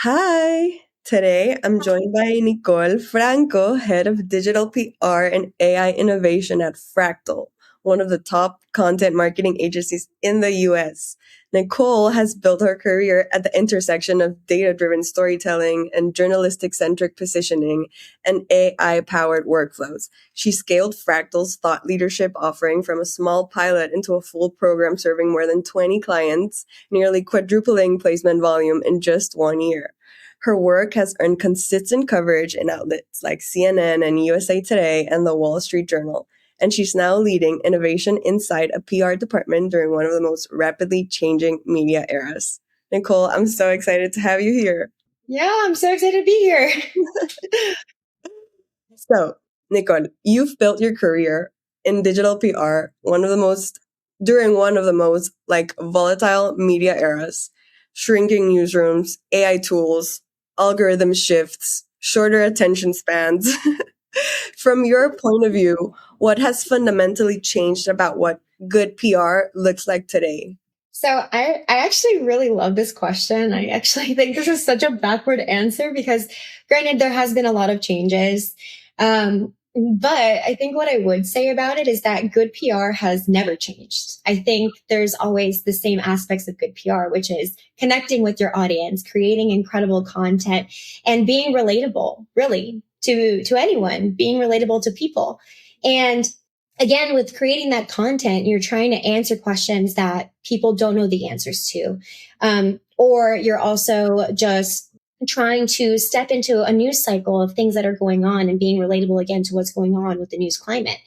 Hi. Today I'm joined by Nicole Franco, head of digital PR and AI innovation at Fractl, one of the top content marketing agencies in the US. Nicole has built her career at the intersection of data driven storytelling and journalistic centric positioning and AI powered workflows. She scaled Fractal's thought leadership offering from a small pilot into a full program serving more than 20 clients, nearly quadrupling placement volume in just 1 year. Her work has earned consistent coverage in outlets like CNN and USA Today and the Wall Street Journal, and she's now leading innovation inside a PR department during one of the most rapidly changing media eras. Nicole, I'm so excited to have you here. Yeah, I'm so excited to be here. So, Nicole, you've built your career in digital PR, during one of the most volatile media eras, shrinking newsrooms, AI tools, algorithm shifts, shorter attention spans. From your point of view, what has fundamentally changed about what good PR looks like today? So I actually really love this question. I actually think this is such a backward answer because granted, there has been a lot of changes. But I think what I would say about it is that good PR has never changed. I think there's always the same aspects of good PR, which is connecting with your audience, creating incredible content, and being relatable, really, to anyone, being relatable to people. And again, with creating that content, you're trying to answer questions that people don't know the answers to. Or you're also just trying to step into a news cycle of things that are going on and being relatable again to what's going on with the news climate.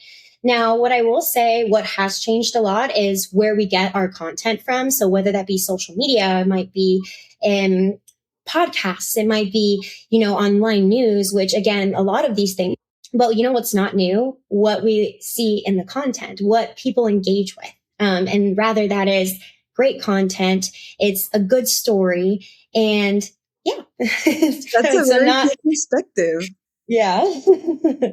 Now, what I will say, what has changed a lot is where we get our content from. So whether that be social media, it might be in podcasts, it might be, online news, which again, a lot of these things. But you know what's not new? What we see in the content, what people engage with. And rather that is great content. It's a good story. And yeah. That's a so very not, good perspective. yeah.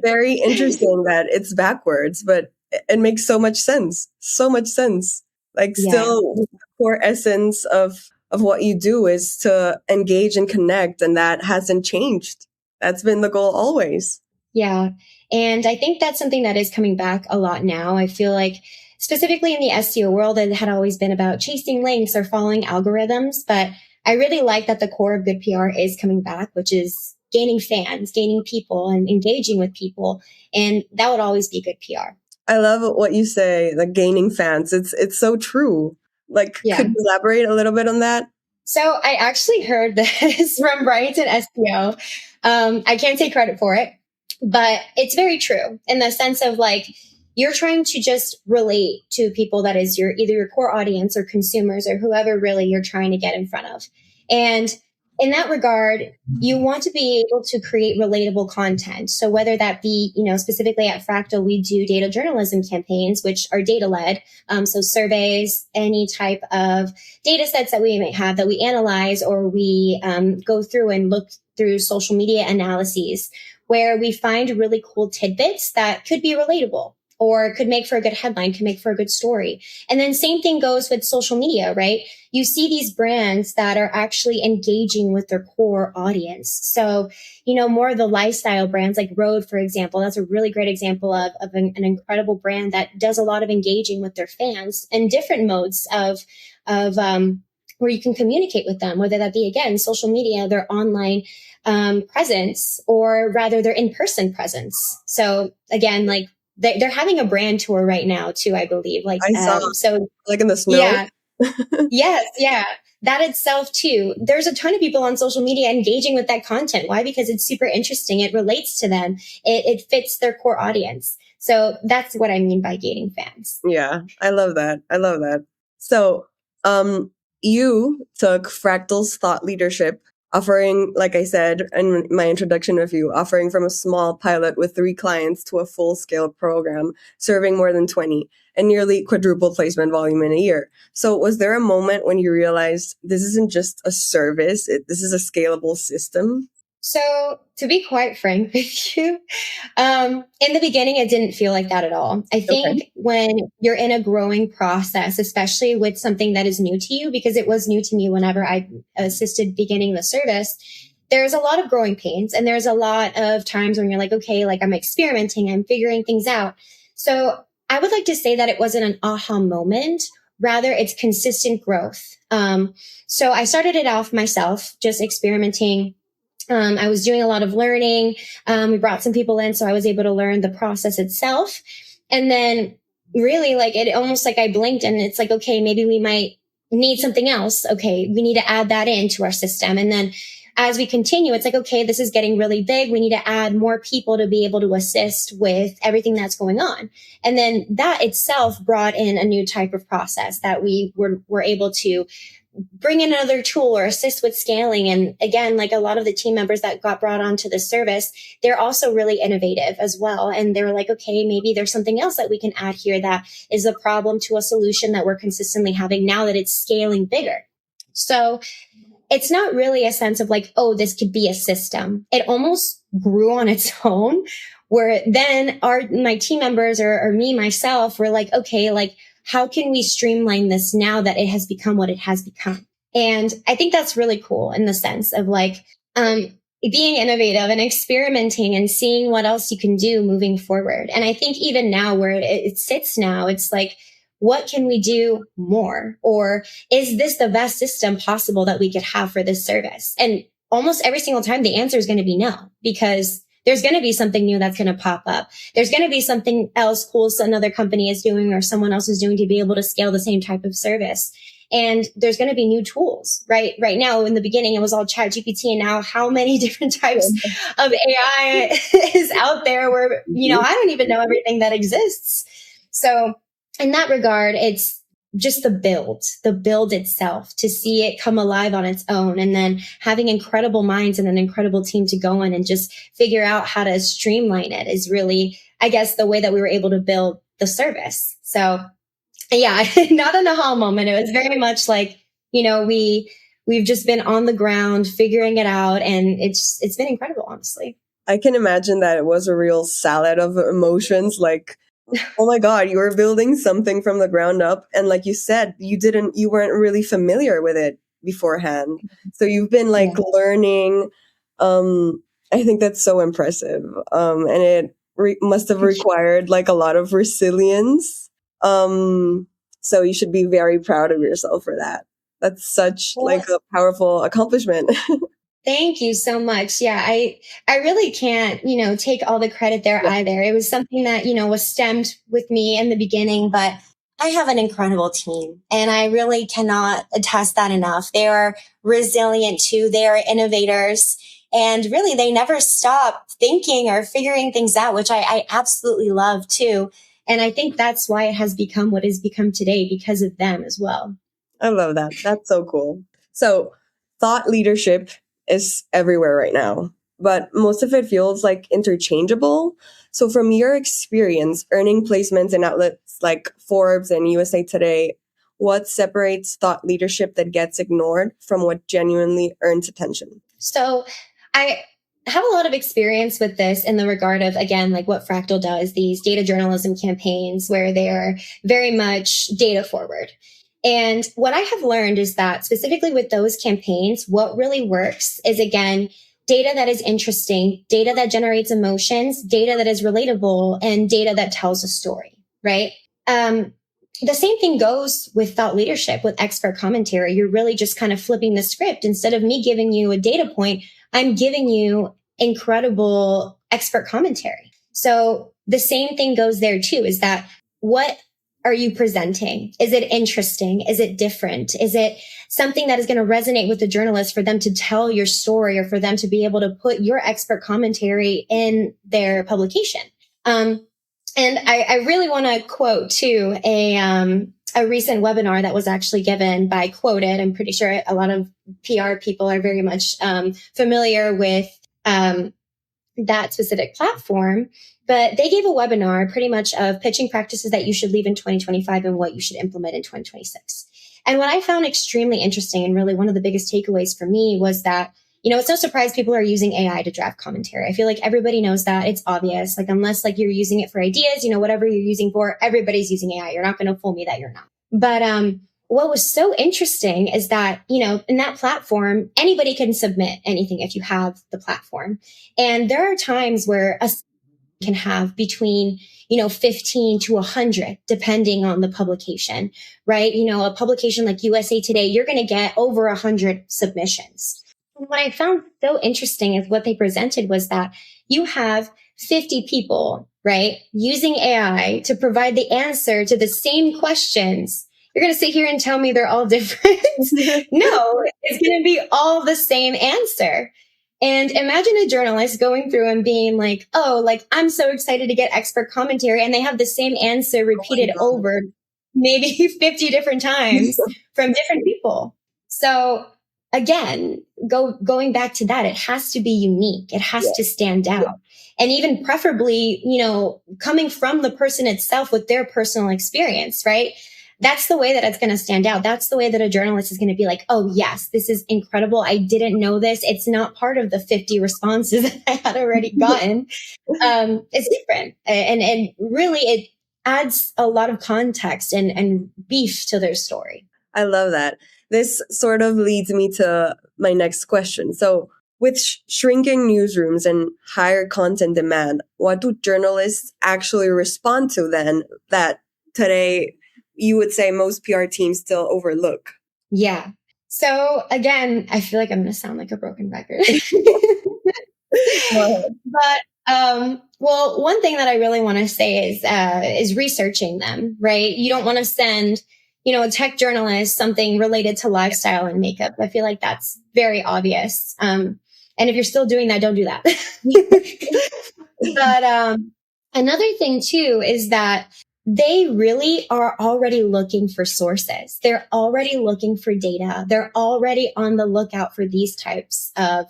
Very interesting that it's backwards, but it makes so much sense. So much sense. Yeah. Still, the core essence of what you do is to engage and connect, and that hasn't changed. That's been the goal always. Yeah. And I think that's something that is coming back a lot now. I feel like specifically in the SEO world, it had always been about chasing links or following algorithms. But I really like that the core of good PR is coming back, which is gaining fans, gaining people and engaging with people. And that would always be good PR. I love what you say, like gaining fans. It's so true. Could Yeah. you elaborate a little bit on that? So I actually heard this from Brighton SEO. I can't take credit for it, but it's very true in the sense of like, you're trying to just relate to people that is your either your core audience or consumers or whoever really you're trying to get in front of. And in that regard, you want to be able to create relatable content. So whether that be, specifically at Fractal, we do data journalism campaigns, which are data led. So surveys, any type of data sets that we might have that we analyze or we go through and look through social media analyses where we find really cool tidbits that could be relatable or could make for a good headline, could make for a good story. And then same thing goes with social media, right? You see these brands that are actually engaging with their core audience. So, more of the lifestyle brands like Rode, for example, that's a really great example of an incredible brand that does a lot of engaging with their fans and different modes of where you can communicate with them, whether that be again social media, their online presence, or rather their in-person presence. So again, like they're having a brand tour right now too, I believe. I saw So like in the snow. yeah, yes, yeah. That itself too. There's a ton of people on social media engaging with that content. Why? Because it's super interesting. It relates to them. It fits their core audience. So that's what I mean by gaining fans. Yeah, I love that. I love that. So, you took Fractal's thought leadership, offering, like I said in my introduction of you, offering from a small pilot with 3 clients to a full scale program, serving more than 20, and nearly quadruple placement volume in a year. So, was there a moment when you realized this isn't just a service, this is a scalable system? So, to be quite frank with you, in the beginning, it didn't feel like that at all. I Okay. think when you're in a growing process, especially with something that is new to you, because it was new to me whenever I assisted beginning the service, there's a lot of growing pains and there's a lot of times when you're like, okay, like I'm experimenting, I'm figuring things out. So I would like to say that it wasn't an aha moment. Rather, it's consistent growth. So I started it off myself, just experimenting. I was doing a lot of learning. We brought some people in, so I was able to learn the process itself. And then really like it almost like I blinked and it's like, okay, maybe we might need something else. Okay, we need to add that into our system. And then as we continue, it's like, okay, this is getting really big. We need to add more people to be able to assist with everything that's going on. And then that itself brought in a new type of process that we were able to bring in another tool or assist with scaling. And again, like a lot of the team members that got brought onto the service, they're also really innovative as well. And they were like, okay, maybe there's something else that we can add here that is a problem to a solution that we're consistently having now that it's scaling bigger. So it's not really a sense of like, oh, this could be a system. It almost grew on its own where then my team members or me, myself were like, okay, like, how can we streamline this now that it has become what it has become? And I think that's really cool in the sense of like, being innovative and experimenting and seeing what else you can do moving forward. And I think even now where it sits now, it's like, what can we do more? Or is this the best system possible that we could have for this service? And almost every single time the answer is going to be no, because there's going to be something new that's going to pop up. There's going to be something else cool another company is doing or someone else is doing to be able to scale the same type of service. And there's going to be new tools, right? Right now, in the beginning, it was all Chat GPT, and now how many different types of AI is out there where, I don't even know everything that exists. So in that regard, it's just the build itself, to see it come alive on its own, and then having incredible minds and an incredible team to go in and just figure out how to streamline it is really, I guess, the way that we were able to build the service. So yeah, not an aha moment. It was very much like, we've just been on the ground figuring it out, and it's been incredible, honestly. I can imagine that it was a real salad of emotions. Like, oh my God, you were building something from the ground up. And like you said, you weren't really familiar with it beforehand. So you've been like learning. I think that's so impressive. And it must have required like a lot of resilience. So you should be very proud of yourself for that. That's such like a powerful accomplishment. Thank you so much. Yeah, I really can't, take all the credit there either. It was something that, was stemmed with me in the beginning, but I have an incredible team and I really cannot attest that enough. They are resilient too. They are innovators, and really they never stop thinking or figuring things out, which I absolutely love too. And I think that's why it has become what it's become today, because of them as well. I love that. That's so cool. So thought leadership is everywhere right now, but most of it feels like interchangeable. So from your experience earning placements in outlets like Forbes and USA Today, what separates thought leadership that gets ignored from what genuinely earns attention? So I have a lot of experience with this in the regard of, again, like what Fractl does, these data journalism campaigns where they're very much data forward. And what I have learned is that specifically with those campaigns, what really works is, again, data that is interesting, data that generates emotions, data that is relatable, and data that tells a story, right? The same thing goes with thought leadership, with expert commentary. You're really just kind of flipping the script. Instead of me giving you a data point, I'm giving you incredible expert commentary. So the same thing goes there too, is that what are you presenting? Is it interesting? Is it different? Is it something that is going to resonate with the journalist for them to tell your story or for them to be able to put your expert commentary in their publication? And I really want to quote too a recent webinar that was actually given by Quoted. I'm pretty sure a lot of PR people are very much familiar with that specific platform. But they gave a webinar pretty much of pitching practices that you should leave in 2025 and what you should implement in 2026. And what I found extremely interesting and really one of the biggest takeaways for me was that it's no surprise people are using AI to draft commentary. I feel like everybody knows that. It's obvious. Like, unless like you're using it for ideas, whatever you're using for, everybody's using AI. You're not going to fool me that you're not. But what was so interesting is that, in that platform, anybody can submit anything if you have the platform. And there are times where a can have between 15 to 100 depending on the publication, right? A publication like USA Today, you're going to get over 100 submissions. And what I found so interesting is what they presented was that you have 50 people, right, using AI to provide the answer to the same questions. You're going to sit here and tell me they're all different? No, it's going to be all the same answer. And imagine a journalist going through and being like, oh, like, I'm so excited to get expert commentary. And they have the same answer repeated over maybe 50 different times from different people. So again, going back to that, it has to be unique. It has to stand out. And even preferably, coming from the person itself with their personal experience, right? That's the way that it's going to stand out. That's the way that a journalist is going to be like, oh, yes, this is incredible. I didn't know this. It's not part of the 50 responses that I had already gotten. It's different. And really, it adds a lot of context and beef to their story. I love that. This sort of leads me to my next question. So with shrinking newsrooms and higher content demand, what do journalists actually respond to then that today you would say most PR teams still overlook? Yeah. So again, I feel like I'm going to sound like a broken record. But well, one thing that I really want to say is researching them, right? You don't want to send, a tech journalist something related to lifestyle and makeup. I feel like that's very obvious. And if you're still doing that, don't do that. But another thing too is that they really are already looking for sources. They're already looking for data. They're already on the lookout for these types of,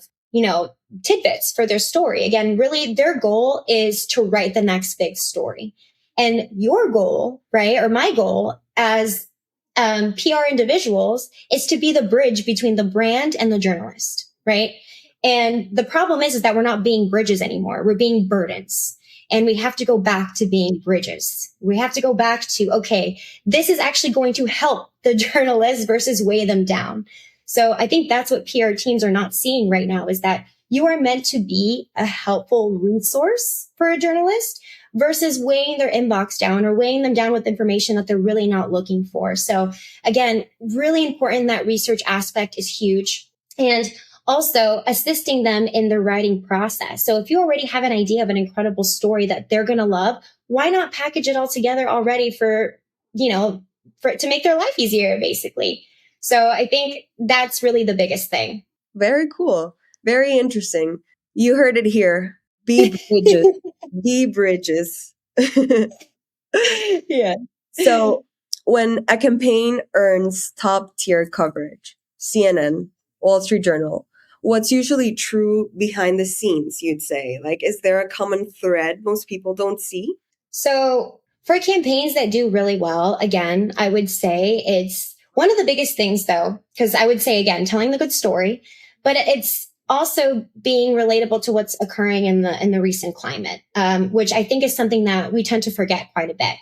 tidbits for their story. Again, really their goal is to write the next big story. And your goal, right, or my goal as PR individuals is to be the bridge between the brand and the journalist, right? And the problem is that we're not being bridges anymore. We're being burdens. And we have to go back to being bridges. We have to go back to, okay, this is actually going to help the journalists versus weigh them down. So I think that's what PR teams are not seeing right now, is that you are meant to be a helpful resource for a journalist versus weighing their inbox down or weighing them down with information that they're really not looking for. So again, really important. That research aspect is huge. And also assisting them in the writing process. So if you already have an idea of an incredible story that they're going to love, why not package it all together already for to make their life easier, basically. So I think that's really the biggest thing. Very cool. Very interesting. You heard it here. Be bridges. Be bridges. Yeah. So when a campaign earns top tier coverage, CNN, Wall Street Journal, what's usually true behind the scenes, you'd say? Like, is there a common thread most people don't see? So for campaigns that do really well, again, I would say it's one of the biggest things though, because I would say, again, telling the good story, but it's also being relatable to what's occurring in the recent climate, which I think is something that we tend to forget quite a bit.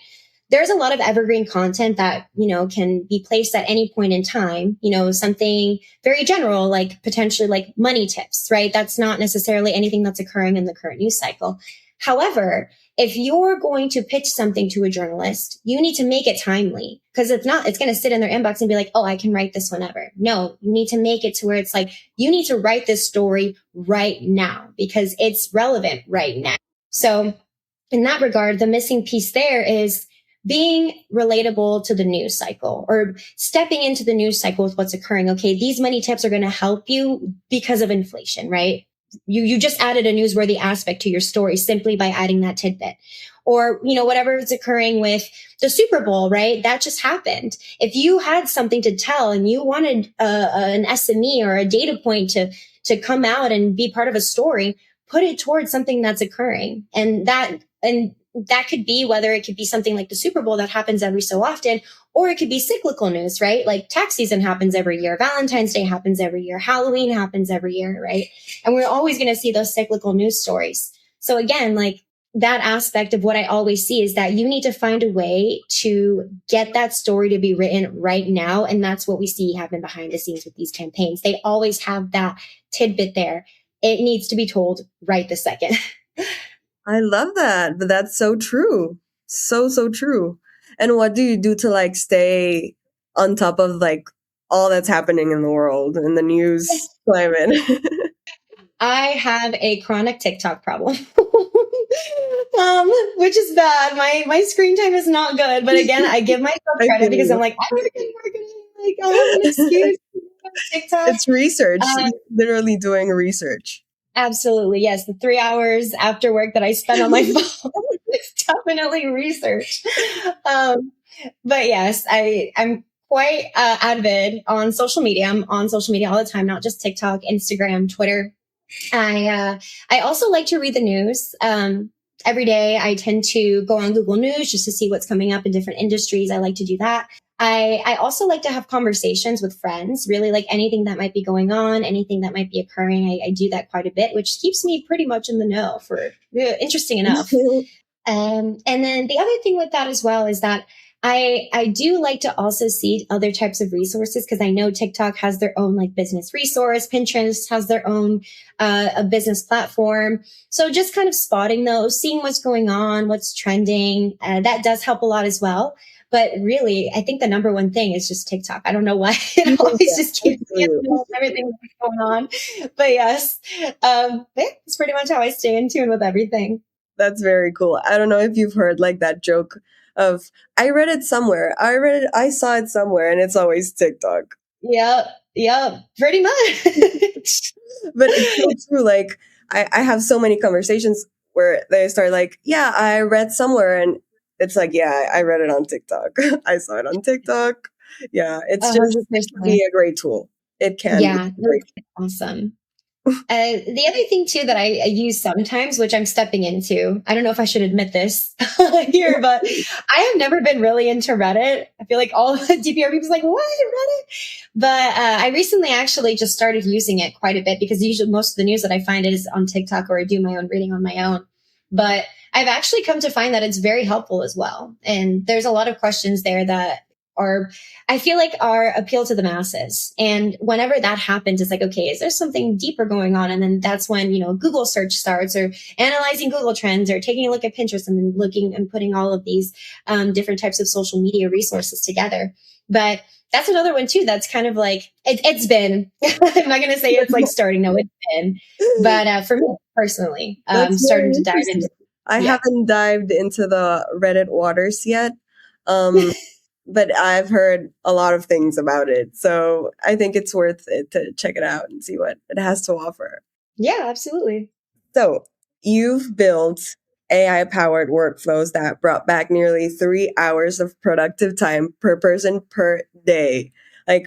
There's a lot of evergreen content that, can be placed at any point in time, something very general, like potentially like money tips, right? That's not necessarily anything that's occurring in the current news cycle. However, if you're going to pitch something to a journalist, you need to make it timely, because if not, it's going to sit in their inbox and be like, oh, I can write this whenever. No, you need to make it to where it's like, you need to write this story right now because it's relevant right now. So in that regard, the missing piece there is being relatable to the news cycle or stepping into the news cycle with what's occurring. Okay, these money tips are going to help you because of inflation, right? You just added a newsworthy aspect to your story simply by adding that tidbit. Or, whatever is occurring with the Super Bowl, right? That just happened. If you had something to tell and you wanted an SME or a data point to come out and be part of a story, put it towards something that's occurring. And that could be whether it could be something like the Super Bowl that happens every so often, or it could be cyclical news, right? Like tax season happens every year, Valentine's Day happens every year, Halloween happens every year, right? And we're always going to see those cyclical news stories. So again, like that aspect of what I always see is that you need to find a way to get that story to be written right now. And that's what we see happen behind the scenes with these campaigns. They always have that tidbit there. It needs to be told right this second. I love that, but that's so true. So true. And what do you do to like stay on top of like all that's happening in the world and the news climate? I have a chronic TikTok problem, which is bad. My screen time is not good, but again, I give myself I credit feel because I'm you. like, I work in marketing. Like, I'll have an excuse to go on TikTok. It's research, literally doing research. Absolutely, yes. The 3 hours after work that I spend on my phone is definitely research. But yes, I'm quite avid on social media. I'm on social media all the time, not just TikTok, Instagram, Twitter. I also like to read the news. Every day I tend to go on Google News just to see what's coming up in different industries. I like to do that. I also like to have conversations with friends, really like anything that might be going on, anything that might be occurring. I do that quite a bit, which keeps me pretty much in the know for interesting enough. And then the other thing with that as well is that I do like to also see other types of resources because I know TikTok has their own like business resource. Pinterest has their own a business platform. So just kind of spotting those, seeing what's going on, what's trending, that does help a lot as well. But really, I think the number one thing is just TikTok. I don't know why it always just keeps me in the know of everything that's going on. But yes, it's pretty much how I stay in tune with everything. That's very cool. I don't know if you've heard like that joke of I read it somewhere. I saw it somewhere, and it's always TikTok. Yep, pretty much. But it's so true. Like I have so many conversations where they start like, yeah, I read somewhere, and it's like, yeah, I read it on TikTok. I saw it on TikTok. Yeah, it's just 100%. be a great tool. It can be Yeah, great. awesome. The other thing too that I use sometimes, which I'm stepping into, I don't know if I should admit this here, but I have never been really into Reddit. I feel like all the DPR people's like, what, Reddit? But I recently actually just started using it quite a bit because usually most of the news that I find is on TikTok or I do my own reading on my own. But I've actually come to find that it's very helpful as well. And there's a lot of questions there that are, I feel like are appeal to the masses. And whenever that happens, it's like, okay, is there something deeper going on? And then that's when, Google search starts or analyzing Google trends or taking a look at Pinterest and then looking and putting all of these different types of social media resources together. But that's another one too. That's kind of like, it's been, I'm not going to say it's like starting. No, it's been, but for me personally, starting to dive into. I haven't dived into the Reddit waters yet. But I've heard a lot of things about it. So I think it's worth it to check it out and see what it has to offer. Yeah, absolutely. So you've built AI-powered workflows that brought back nearly 3 hours of productive time per person per day,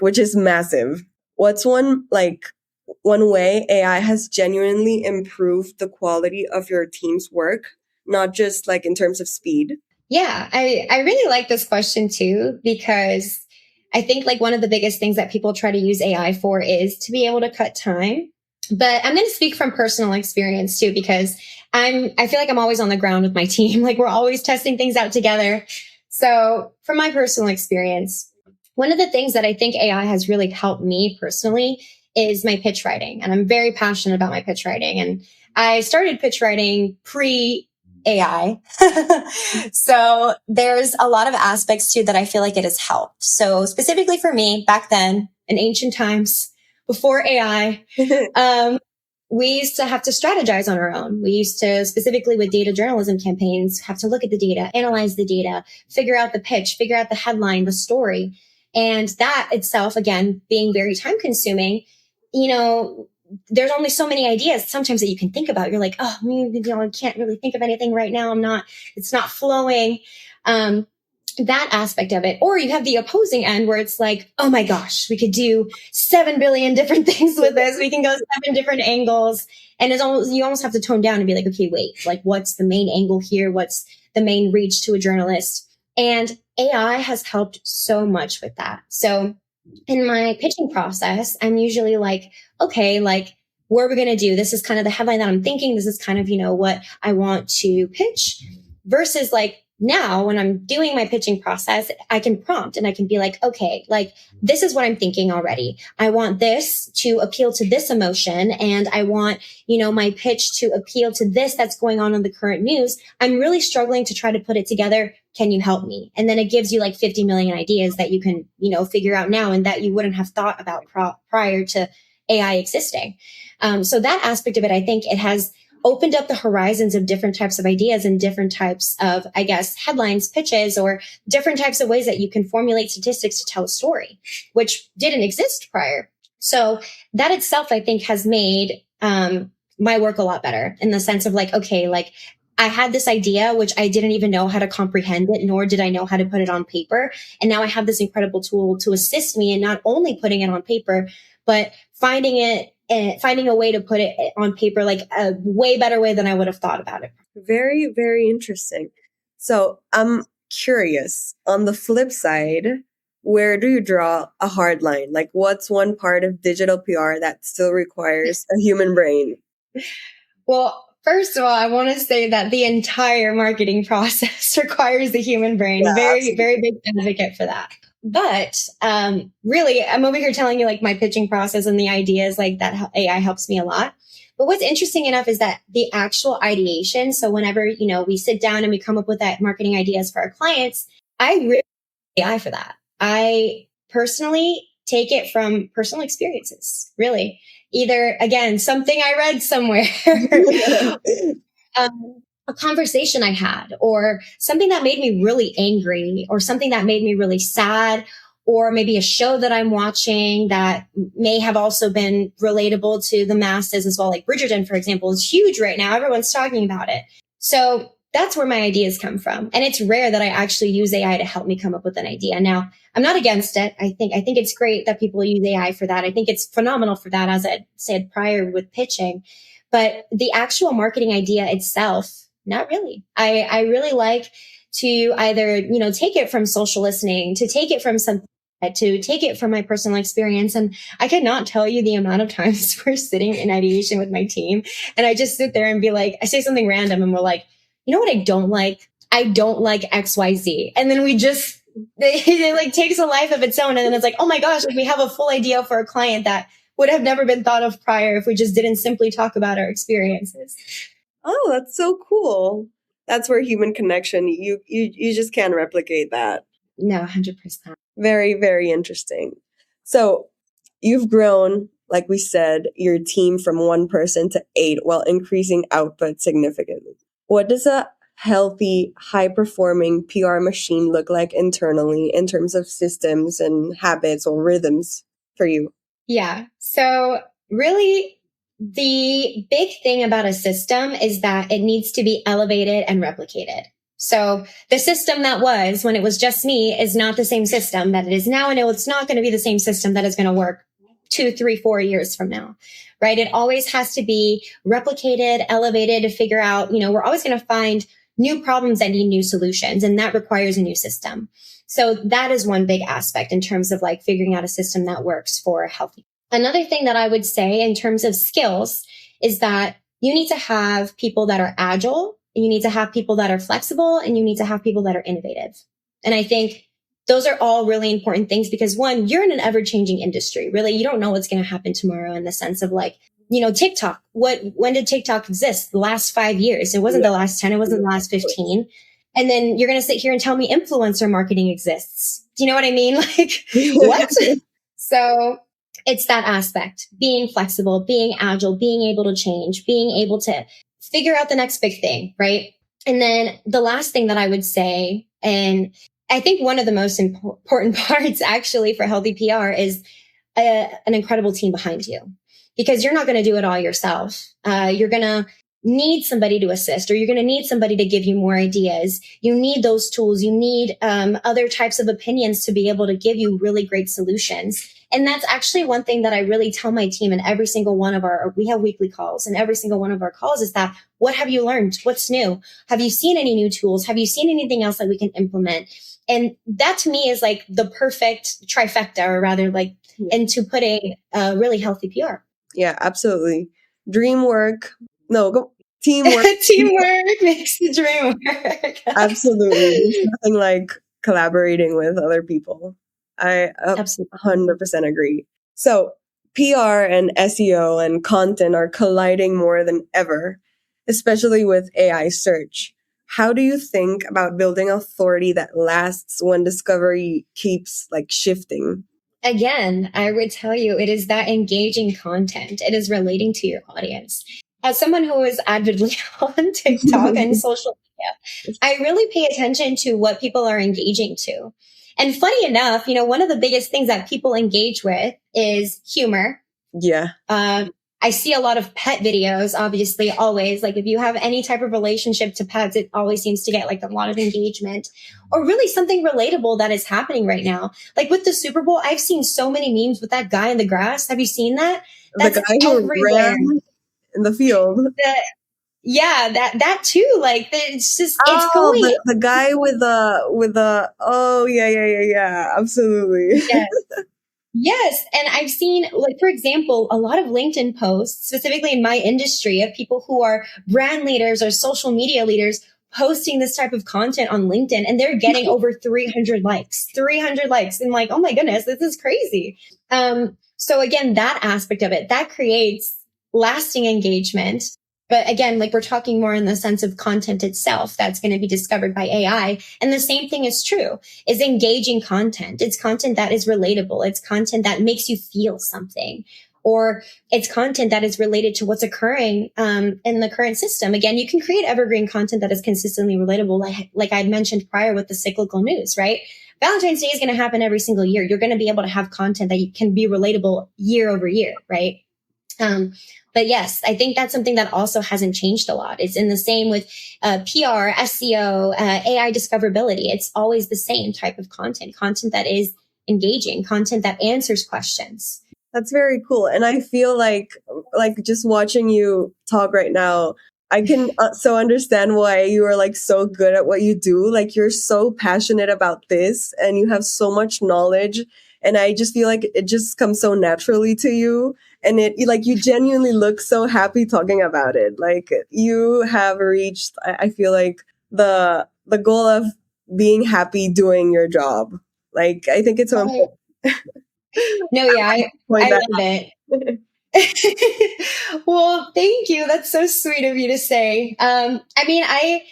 which is massive. What's one way AI has genuinely improved the quality of your team's work, not just like in terms of speed? Yeah, I really like this question too, because I think like one of the biggest things that people try to use AI for is to be able to cut time. But I'm going to speak from personal experience too, because I feel like I'm always on the ground with my team. Like we're always testing things out together. So from my personal experience, one of the things that I think AI has really helped me personally is my pitch writing. And I'm very passionate about my pitch writing. And I started pitch writing AI. So there's a lot of aspects too that I feel like it has helped. So specifically for me back then in ancient times before AI, we used to have to strategize on our own. We used to, specifically with data journalism campaigns, have to look at the data, analyze the data, figure out the pitch, figure out the headline, the story. And that itself, again, being very time consuming, there's only so many ideas sometimes that you can think about. You're like, oh, I can't really think of anything right now. It's not flowing. That aspect of it. Or you have the opposing end where it's like, oh my gosh, we could do 7 billion different things with this. We can go 7 different angles. And you almost have to tone down and be like, okay, wait, like what's the main angle here? What's the main reach to a journalist. And AI has helped so much with that. So in my pitching process, I'm usually like, okay, like, what are we going to do? This is kind of the headline that I'm thinking. This is kind of, what I want to pitch versus like now when I'm doing my pitching process, I can prompt and I can be like, okay, like this is what I'm thinking already. I want this to appeal to this emotion. And I want, my pitch to appeal to this that's going on in the current news. I'm really struggling to try to put it together. Can you help me? And then it gives you like 50 million ideas that you can, figure out now and that you wouldn't have thought about prior to AI existing. So that aspect of it, I think it has opened up the horizons of different types of ideas and different types of, I guess, headlines, pitches, or different types of ways that you can formulate statistics to tell a story, which didn't exist prior. So that itself, I think, has made my work a lot better in the sense of like, okay, like I had this idea, which I didn't even know how to comprehend it, nor did I know how to put it on paper. And now I have this incredible tool to assist me in not only putting it on paper, but finding a way to put it on paper, like a way better way than I would have thought about it. Very, very interesting. So I'm curious, on the flip side, where do you draw a hard line? Like what's one part of digital PR that still requires a human brain? Well, first of all, I want to say that the entire marketing process requires the human brain. Yeah, Very, absolutely. very big advocate for that. But really, I'm over here telling you like my pitching process and the ideas like that AI helps me a lot. But what's interesting enough is that the actual ideation. So whenever, we sit down and we come up with that marketing ideas for our clients, I really use AI for that. I personally take it from personal experiences, really. Either, again, something I read somewhere, a conversation I had, or something that made me really angry, or something that made me really sad, or maybe a show that I'm watching that may have also been relatable to the masses as well. Like Bridgerton, for example, is huge right now. Everyone's talking about it. So that's where my ideas come from. And it's rare that I actually use AI to help me come up with an idea. Now, I'm not against it. I think it's great that people use AI for that. I think it's phenomenal for that, as I said prior with pitching. But the actual marketing idea itself, not really. I really like to either, take it from social listening, to take it from something, to take it from my personal experience. And I could not tell you the amount of times we're sitting in ideation with my team and I just sit there and be like, I say something random and we're like, you know what I don't like? I don't like XYZ. And then it like takes a life of its own. And then it's like, oh my gosh, like we have a full idea for a client that would have never been thought of prior if we just didn't simply talk about our experiences. Oh, that's so cool. That's where human connection, you just can't replicate that. No, 100%. Very, very interesting. So you've grown, like we said, your team from 1 person to 8 while increasing output significantly. What does a healthy, high-performing PR machine look like internally in terms of systems and habits or rhythms for you? Yeah. So really, the big thing about a system is that it needs to be elevated and replicated. So the system that was when it was just me is not the same system that it is now. And it's not going to be the same system that is going to work 2, 3, 4 years from now, right? It always has to be replicated, elevated to figure out, we're always going to find new problems that need new solutions. And that requires a new system. So that is one big aspect in terms of like figuring out a system that works for healthy. Another thing that I would say in terms of skills is that you need to have people that are agile, and you need to have people that are flexible, and you need to have people that are innovative. And I think those are all really important things because one, you're in an ever-changing industry. Really, you don't know what's going to happen tomorrow in the sense of like, TikTok. When did TikTok exist? The last 5 years. It wasn't the last 10. It wasn't the last 15. And then you're going to sit here and tell me influencer marketing exists. Do you know what I mean? Like, what? So it's that aspect, being flexible, being agile, being able to change, being able to figure out the next big thing, right? And then the last thing that I would say, and I think one of the most important parts actually for healthy PR is an incredible team behind you, because you're not going to do it all yourself. You're going to need somebody to assist, or you're going to need somebody to give you more ideas. You need those tools. You need other types of opinions to be able to give you really great solutions. And that's actually one thing that I really tell my team in every single one of we have weekly calls, and every single one of our calls is that, what have you learned? What's new? Have you seen any new tools? Have you seen anything else that we can implement? And that to me is like the perfect trifecta, or rather like into putting really healthy PR. Yeah, absolutely. Dream work. No, teamwork. Teamwork makes the dream work. Absolutely. There's nothing like collaborating with other people. I Absolutely. 100% agree. So PR and SEO and content are colliding more than ever, especially with AI search. How do you think about building authority that lasts when discovery keeps like shifting? Again, I would tell you it is that engaging content. It is relating to your audience. As someone who is avidly on TikTok and social media, I really pay attention to what people are engaging to. And funny enough, one of the biggest things that people engage with is humor. Yeah. I see a lot of pet videos, obviously, always. Like if you have any type of relationship to pets, it always seems to get like a lot of engagement, or really something relatable that is happening right now. Like with the Super Bowl, I've seen so many memes with that guy in the grass. Have you seen that? That's the guy who everywhere. ran in the field. Yeah, that too. Like it's just, it's Oh, going. the guy with the oh yeah, absolutely. Yes. Yes. And I've seen, like, for example, a lot of LinkedIn posts, specifically in my industry, of people who are brand leaders or social media leaders posting this type of content on LinkedIn, and they're getting over 300 likes, 300 likes. And like, oh my goodness, this is crazy. So again, that aspect of it, that creates lasting engagement. But again, like we're talking more in the sense of content itself that's going to be discovered by AI. And the same thing is true, is engaging content. It's content that is relatable. It's content that makes you feel something, or it's content that is related to what's occurring in the current system. Again, you can create evergreen content that is consistently relatable, like I mentioned prior with the cyclical news, right? Valentine's Day is going to happen every single year. You're going to be able to have content that can be relatable year over year, right? But yes, I think that's something that also hasn't changed a lot. It's in the same with PR, SEO, AI discoverability. It's always the same type of content that is engaging, content that answers questions. That's very cool. And I feel like just watching you talk right now, I can so understand why you are like so good at what you do. Like you're so passionate about this and you have so much knowledge. And I just feel like it just comes so naturally to you. And you genuinely look so happy talking about it. Like you have reached, I feel like the goal of being happy doing your job. Like I think it's so important. No, yeah, I love it. Well, thank you. That's so sweet of you to say. I mean, I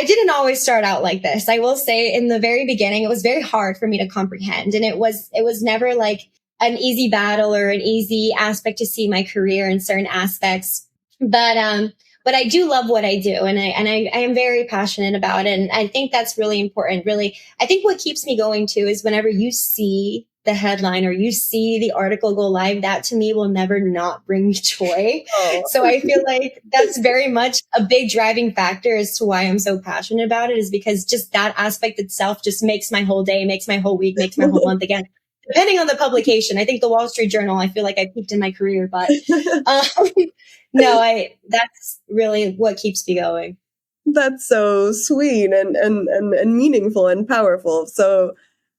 didn't always start out like this. I will say in the very beginning, it was very hard for me to comprehend. And it was never like an easy battle or an easy aspect to see my career in certain aspects. But I do love what I do, and I am very passionate about it. And I think that's really important. Really, I think what keeps me going too is whenever you see the headline or you see the article go live, that to me will never not bring me joy. Oh. So I feel like that's very much a big driving factor as to why I'm so passionate about it, is because just that aspect itself just makes my whole day, makes my whole week, makes my whole month again. Depending on the publication. I think the Wall Street Journal, I feel like I peaked in my career, but no, that's really what keeps me going. That's so sweet and meaningful and powerful. So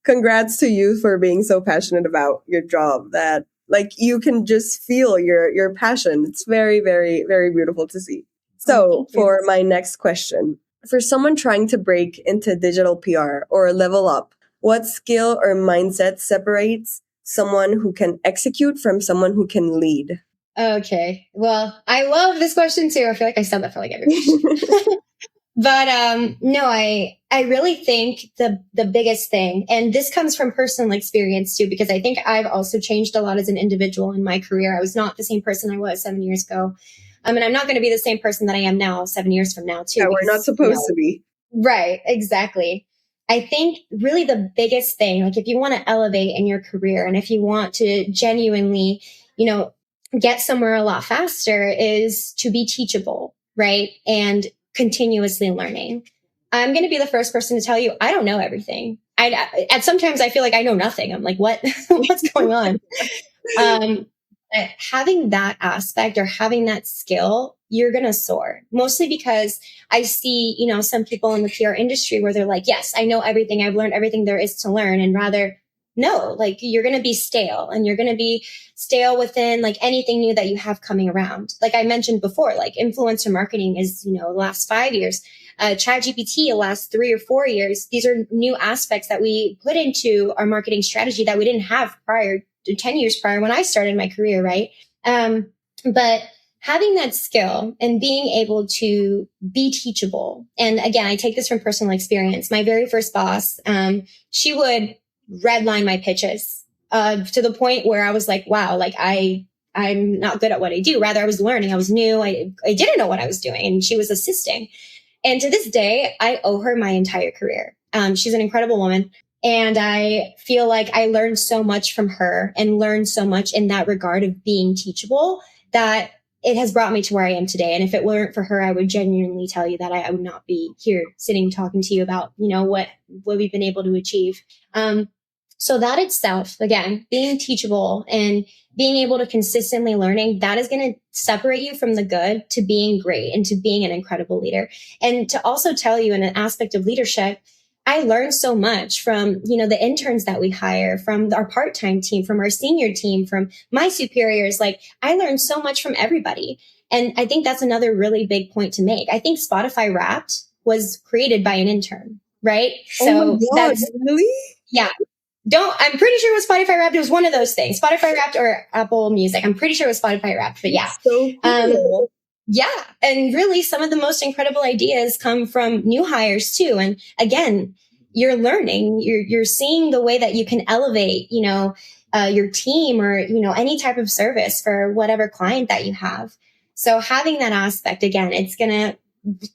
congrats to you for being so passionate about your job that like you can just feel your passion. It's very, very, very beautiful to see. So for my next question, for someone trying to break into digital PR or level up, what skill or mindset separates someone who can execute from someone who can lead? Okay. Well, I love this question too. I feel like I said that for like every question. But no, I really think the biggest thing, and this comes from personal experience too, because I think I've also changed a lot as an individual in my career. I was not the same person I was 7 years ago. And I'm not going to be the same person that I am now 7 years from now too. Yeah, we're not supposed to be. Right, exactly. I think really the biggest thing, like if you want to elevate in your career and if you want to genuinely, get somewhere a lot faster, is to be teachable, right? And continuously learning. I'm going to be the first person to tell you, I don't know everything. at sometimes I feel like I know nothing. I'm like, what, what's going on? Um, Having that aspect or having that skill, you're going to soar, mostly because I see, some people in the PR industry where they're like, yes, I know everything. I've learned everything there is to learn. And rather, no, like you're going to be stale, and you're going to be stale within like anything new that you have coming around. Like I mentioned before, like influencer marketing is, the last 5 years. ChatGPT the last 3 or 4 years. These are new aspects that we put into our marketing strategy that we didn't have prior to 10 years prior when I started my career, right? But having that skill and being able to be teachable. And again, I take this from personal experience. My very first boss, she would redline my pitches to the point where I was like, wow, like I'm not good at what I do. Rather, I was learning. I was new. I didn't know what I was doing, and she was assisting. And to this day, I owe her my entire career. She's an incredible woman. And I feel like I learned so much from her and learned so much in that regard of being teachable that it has brought me to where I am today. And if it weren't for her, I would genuinely tell you that I would not be here sitting talking to you about, what we've been able to achieve. So that itself, again, being teachable and being able to consistently learning, that is going to separate you from the good to being great and to being an incredible leader. And to also tell you in an aspect of leadership, I learned so much from, the interns that we hire, from our part-time team, from our senior team, from my superiors. Like I learned so much from everybody. And I think that's another really big point to make. I think Spotify Wrapped was created by an intern, right? Oh my God, really? Yeah. I'm pretty sure it was Spotify Wrapped. It was one of those things, Spotify Wrapped or Apple Music. I'm pretty sure it was Spotify Wrapped, but yeah. So cool. Yeah. And really some of the most incredible ideas come from new hires too. And again, you're learning, you're seeing the way that you can elevate, your team or, any type of service for whatever client that you have. So having that aspect, again, it's going to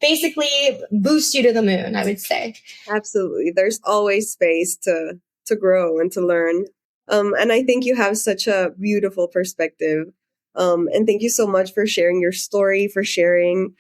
basically boost you to the moon, I would say. Absolutely. There's always space to grow and to learn. And I think you have such a beautiful perspective. And thank you so much for sharing your story, for sharing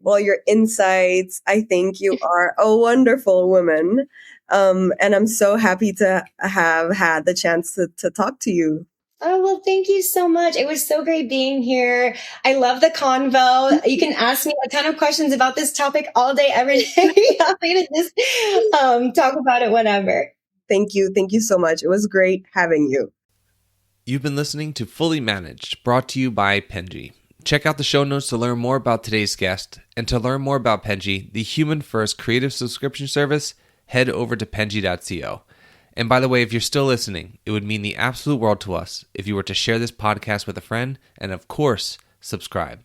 all your insights. I think you are a wonderful woman. And I'm so happy to have had the chance to talk to you. Oh, well, thank you so much. It was so great being here. I love the convo. You can ask me a ton of questions about this topic all day, every day. Happy to just talk about it whenever. Thank you. Thank you so much. It was great having you. You've been listening to Fully Managed, brought to you by Penji. Check out the show notes to learn more about today's guest. And to learn more about Penji, the human-first creative subscription service, head over to penji.co. And by the way, if you're still listening, it would mean the absolute world to us if you were to share this podcast with a friend and, of course, subscribe.